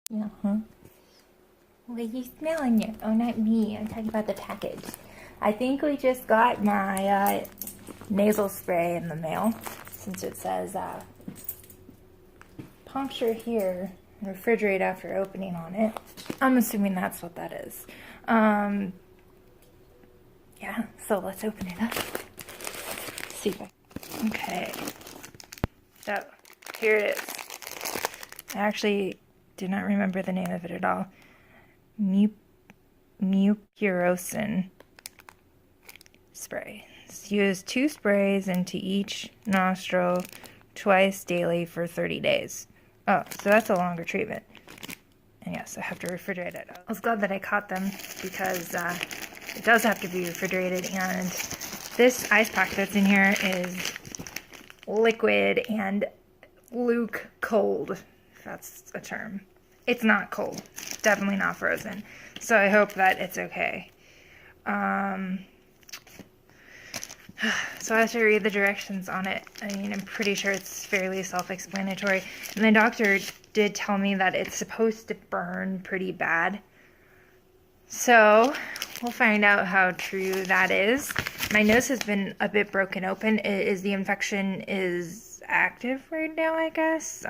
Yeah, huh? What are you smelling it? Oh, not me. I'm talking about the package. I think we just got my nasal spray in the mail, since it says puncture here, refrigerate after opening on it. I'm assuming that's what that is. Yeah, so let's open it up. See if okay. So, here it is. I actually do not remember the name of it at all. Mucurocin spray. Use 2 sprays into each nostril twice daily for 30 days. Oh, so that's a longer treatment. And yes, I have to refrigerate it. I was glad that I caught them because it does have to be refrigerated, and this ice pack that's in here is liquid and luke cold, if that's a term. It's not cold. Definitely not frozen. So I hope that it's okay. So I have to read the directions on it. I mean, I'm pretty sure it's fairly self-explanatory. And the doctor did tell me that it's supposed to burn pretty bad. So we'll find out how true that is. My nose has been a bit broken open. The infection is active right now, I guess.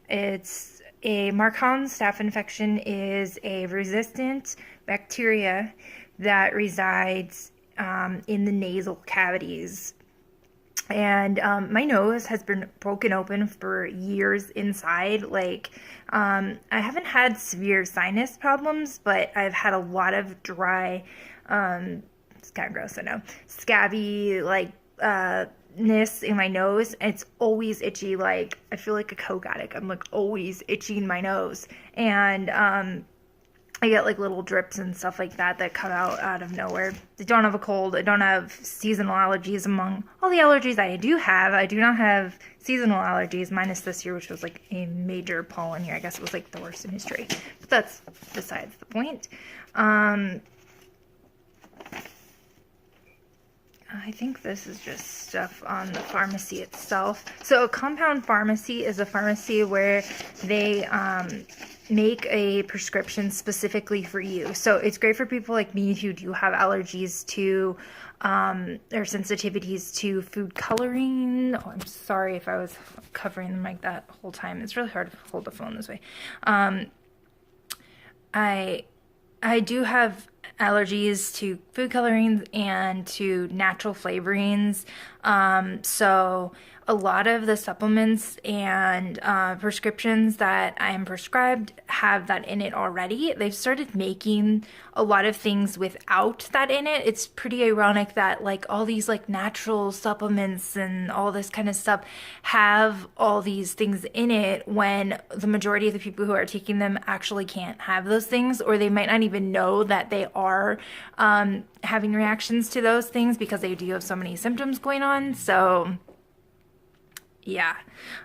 It's a MARCoNS Staph infection is a resistant bacteria that resides in the nasal cavities. And my nose has been broken open for years inside. Like, I haven't had severe sinus problems, but I've had a lot of dry, it's kind of gross, I know, scabby, like, ness in my nose. It's always itchy. Like, I feel like a coke addict. I'm like always itching my nose. And, I get like little drips and stuff like that that come out of nowhere. I don't have a cold. I don't have seasonal allergies. Among all the allergies I do have, I do not have seasonal allergies, minus this year, which was like a major pollen year. I guess it was like the worst in history. But that's besides the point. I think this is just stuff on the pharmacy itself. So a compound pharmacy is a pharmacy where they make a prescription specifically for you. So it's great for people like me who do have allergies to or sensitivities to food coloring. Oh, I'm sorry if I was covering the mic that whole time. It's really hard to hold the phone this way. I do have allergies to food colorings and to natural flavorings. So a lot of the supplements and prescriptions that I am prescribed have that in it already. They've started making a lot of things without that in it. It's pretty ironic that like all these like natural supplements and all this kind of stuff have all these things in it when the majority of the people who are taking them actually can't have those things, or they might not even know that they are having reactions to those things because they do have so many symptoms going on. So yeah.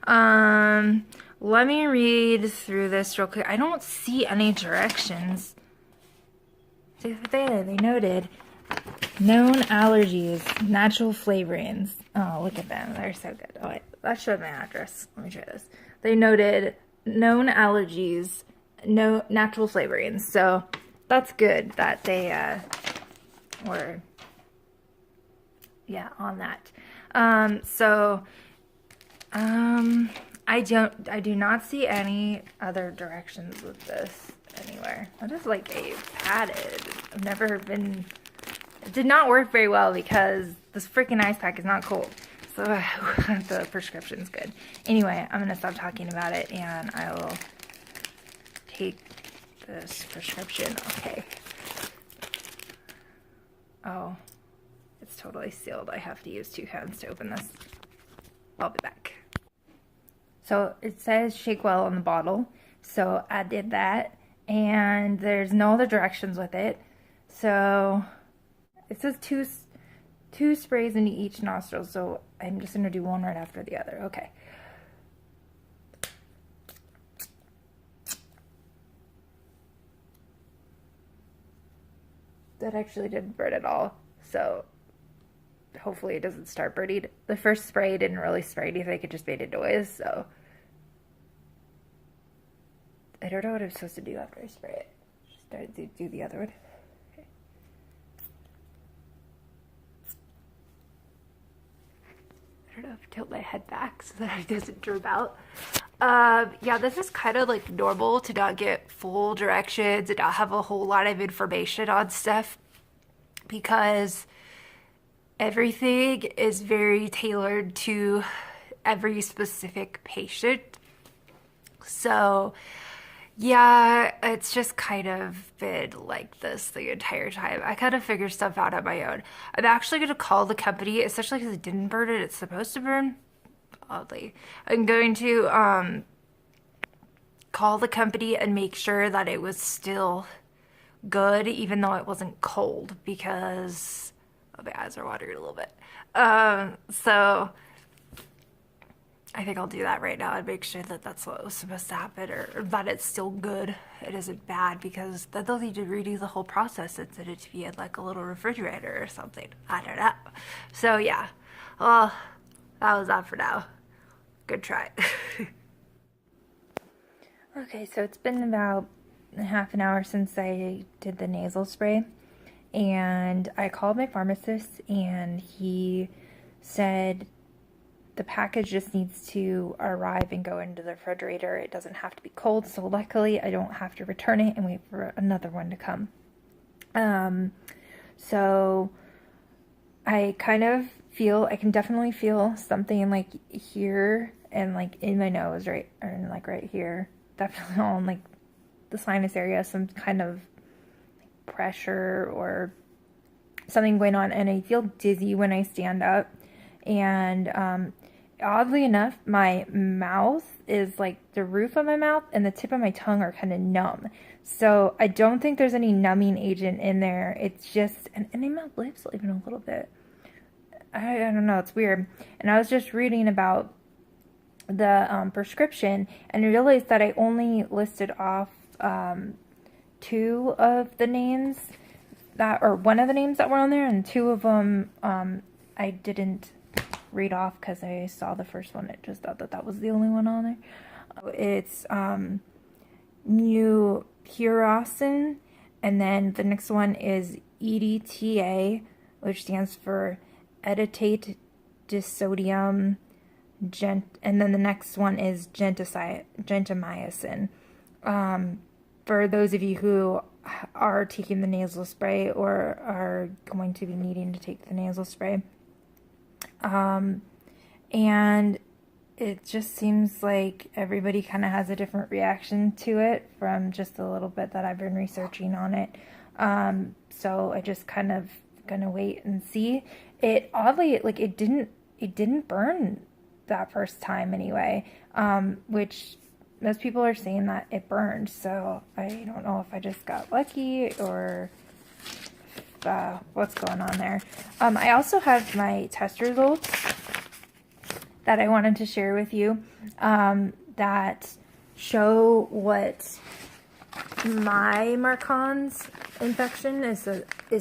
Let me read through this real quick. I don't see any directions. There, they noted known allergies, natural flavorings. Oh, look at them. They're so good. Oh, wait, that showed my address. Let me try this. They noted known allergies, no natural flavorings. So that's good that they were, yeah, on that. I do not see any other directions with this anywhere. That is like a padded. I've never been, it did not work very well because this freaking ice pack is not cold. So the prescription's good. Anyway, I'm gonna stop talking about it and I will take this prescription. Okay. Oh, it's totally sealed. I have to use 2 hands to open this. I'll be back. So it says shake well on the bottle. So I did that, and there's no other directions with it. So it says two sprays into each nostril. So I'm just gonna do one right after the other. Okay. That actually didn't burn at all. So hopefully it doesn't start burning. The first spray didn't really spray anything. It just made a noise. So I don't know what I'm supposed to do after I spray it. Just start to do the other one. Okay. I don't know if I tilt my head back so that it doesn't droop out. Yeah, this is kind of like normal to not get full directions and not have a whole lot of information on stuff because everything is very tailored to every specific patient. So yeah, it's just kind of been like this the entire time. I kind of figure stuff out on my own. I'm actually going to call the company, especially because it didn't burn it. It's supposed to burn, oddly. I'm going to call the company and make sure that it was still good, even though it wasn't cold, because oh, my eyes are watering a little bit. So I think I'll do that right now and make sure that that's what was supposed to happen, or that it's still good. It isn't bad, because then they'll need to redo the whole process and send it to me in like a little refrigerator or something. I don't know. So yeah, well, that was that for now. Good try. Okay, so it's been about half an hour since I did the nasal spray, and I called my pharmacist, and he said the package just needs to arrive and go into the refrigerator. It doesn't have to be cold, so luckily I don't have to return it and wait for another one to come. So I kind of feel, I can definitely feel something like here and like in my nose, right, or like right here, definitely on like the sinus area, some kind of pressure or something going on, and I feel dizzy when I stand up. And oddly enough, my mouth is like the roof of my mouth and the tip of my tongue are kind of numb. So I don't think there's any numbing agent in there. It's just, and in my lips even a little bit. I don't know, it's weird. And I was just reading about the prescription, and I realized that I only listed off 2 of the names that, or one of the names that were on there, and 2 of them I didn't read off because I saw the first one. It just thought that that was the only one on there. It's mupirocin, and then the next one is EDTA, which stands for edetate disodium and then the next one is gentamicin. For those of you who are taking the nasal spray or are going to be needing to take the nasal spray, and it just seems like everybody kind of has a different reaction to it from just a little bit that I've been researching on it. So I just kind of gonna wait and see. It oddly, like it didn't burn that first time anyway, which most people are saying that it burned. So I don't know if I just got lucky or what's going on there. I also have my test results that I wanted to share with you that show what my MARCoNS infection is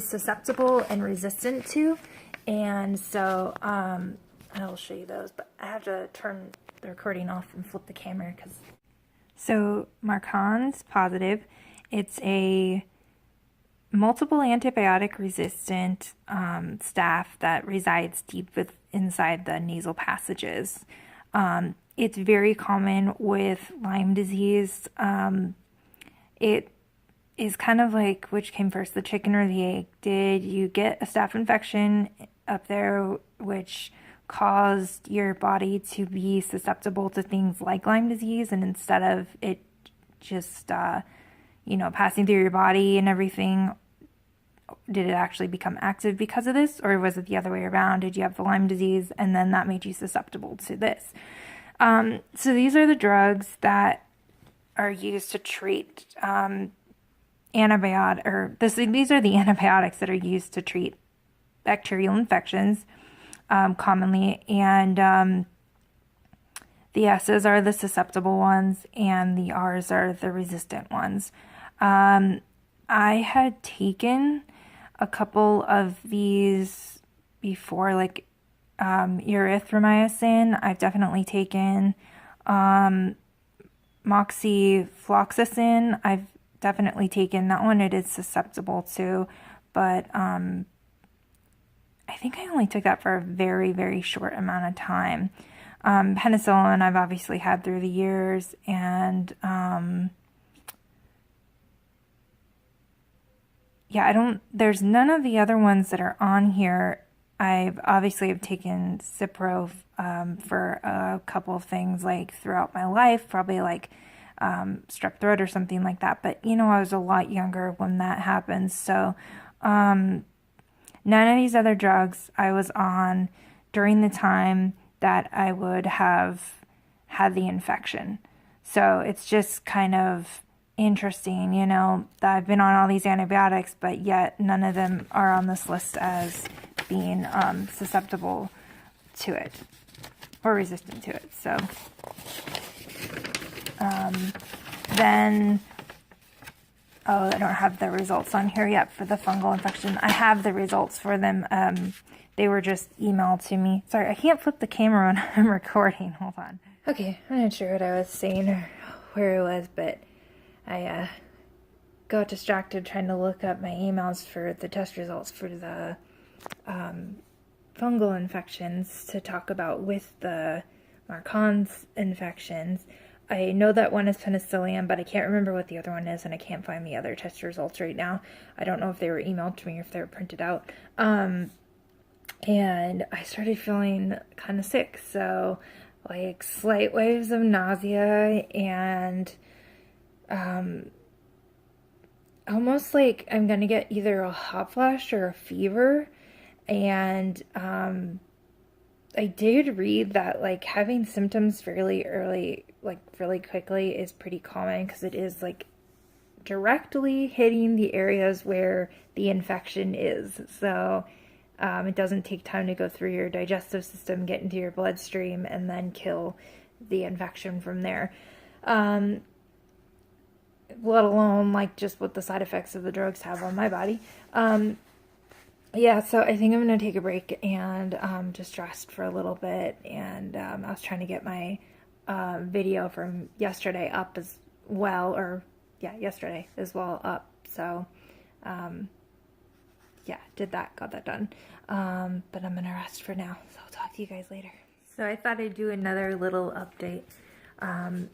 susceptible and resistant to. And so I'll show you those, but I have to turn the recording off and flip the camera because. So MARCoNS positive, it's a multiple antibiotic resistant staph that resides deep inside the nasal passages. It's very common with Lyme disease. It is kind of like, which came first, the chicken or the egg? Did you get a staph infection up there which caused your body to be susceptible to things like Lyme disease, and instead of it just passing through your body and everything, did it actually become active because of this, or was it the other way around? Did you have the Lyme disease and then that made you susceptible to this? So these are the drugs that are used to treat these are the antibiotics that are used to treat bacterial infections commonly, and the S's are the susceptible ones and the R's are the resistant ones. I had taken a couple of these before, like erythromycin. I've definitely taken moxifloxacin, I've definitely taken that one. It is susceptible to, but I think I only took that for a very, very short amount of time. Penicillin I've obviously had through the years, and yeah, there's none of the other ones that are on here. I've obviously have taken Cipro for a couple of things like throughout my life, probably like strep throat or something like that. But you know, I was a lot younger when that happened. So none of these other drugs I was on during the time that I would have had the infection. So it's just kind of interesting, you know, that I've been on all these antibiotics, but yet none of them are on this list as being susceptible to it or resistant to it. So then, oh, I don't have the results on here yet for the fungal infection. I have the results for them. They were just emailed to me. Sorry, I can't flip the camera when I'm recording. Hold on. Okay, I'm not sure what I was saying or where it was, but I got distracted trying to look up my emails for the test results for the fungal infections to talk about with the MARCoNS infections. I know that one is penicillium, but I can't remember what the other one is, and I can't find the other test results right now. I don't know if they were emailed to me or if they were printed out. And I started feeling kind of sick, so like slight waves of nausea and almost like I'm gonna get either a hot flash or a fever. And I did read that like having symptoms fairly early, like really quickly, is pretty common because it is like directly hitting the areas where the infection is. So it doesn't take time to go through your digestive system, get into your bloodstream, and then kill the infection from there. Let alone like just what the side effects of the drugs have on my body. Yeah, so I think I'm going to take a break and just rest for a little bit. And I was trying to get my video from yesterday up as well, or yeah, yesterday as well up. So yeah, did that, got that done. But I'm going to rest for now. So I'll talk to you guys later. So I thought I'd do another little update.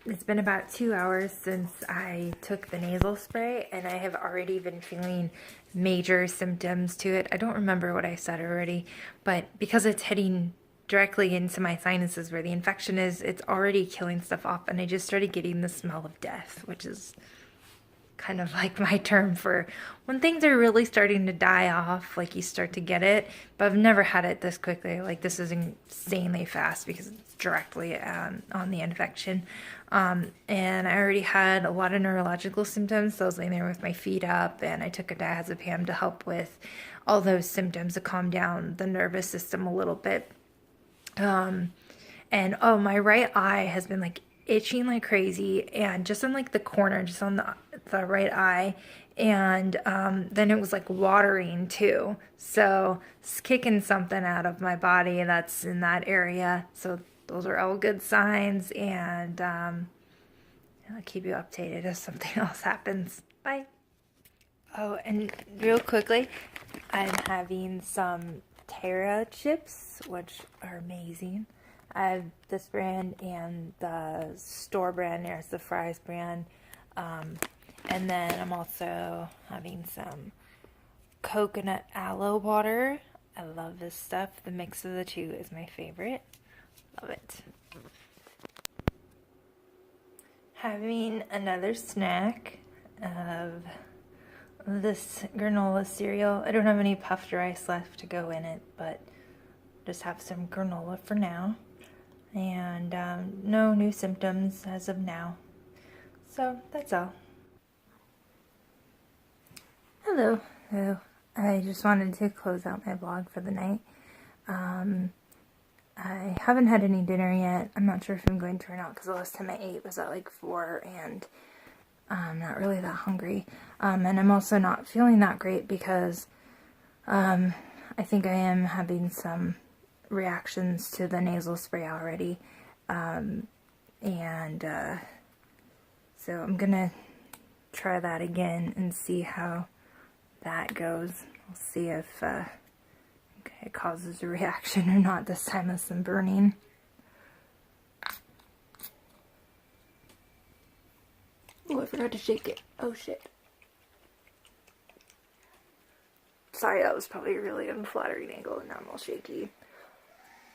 It's been about 2 hours since I took the nasal spray, and I have already been feeling major symptoms to it. I don't remember what I said already, but because it's hitting directly into my sinuses where the infection is, it's already killing stuff off, and I just started getting the smell of death, which is kind of like my term for when things are really starting to die off, like you start to get it. But I've never had it this quickly. Like this is insanely fast because it's directly on the infection. And I already had a lot of neurological symptoms. So I was laying there with my feet up, and I took a diazepam to help with all those symptoms to calm down the nervous system a little bit. And oh, my right eye has been like itching like crazy, and just in like the corner, just on the right eye, and then it was like watering too, so it's kicking something out of my body that's in that area. So those are all good signs, and I'll keep you updated if something else happens. Bye. Oh, and real quickly, I'm having some Terra chips, which are amazing. I have this brand and the store brand, there's the Fry's brand. And then I'm also having some coconut aloe water. I love this stuff. The mix of the two is my favorite. Love it. Having another snack of this granola cereal. I don't have any puffed rice left to go in it, but just have some granola for now. And no new symptoms as of now. So that's all. Hello. I just wanted to close out my vlog for the night. I haven't had any dinner yet. I'm not sure if I'm going to or not, because the last time I ate was at like 4, and I'm not really that hungry. And I'm also not feeling that great because I think I am having some reactions to the nasal spray already. And So I'm gonna try that again and see how that goes. We'll see if it causes a reaction or not this time with some burning. Oh, I forgot to shake it. Oh shit. Sorry, that was probably a really unflattering angle and now I'm all shaky.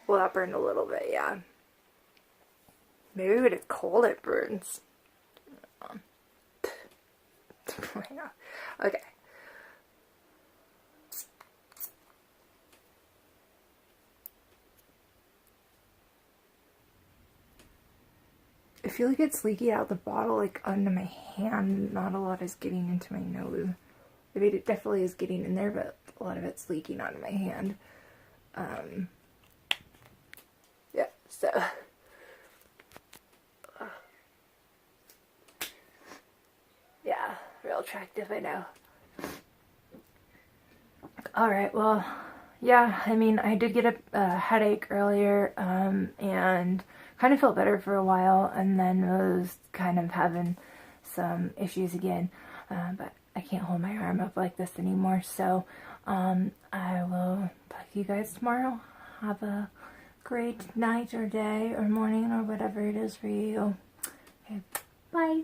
Well, that burned a little bit, yeah. Maybe with a cold it burns. Okay. I feel like it's leaking out the bottle, like onto my hand. Not a lot is getting into my nose. I mean, it definitely is getting in there, but a lot of it's leaking onto my hand. Yeah, so. Yeah, real attractive, I know. Alright, well, yeah, I mean, I did get a headache earlier, and kind of felt better for a while, and then was kind of having some issues again, but I can't hold my arm up like this anymore, so, I will talk to you guys tomorrow. Have a great night or day or morning or whatever it is for you. Okay, bye!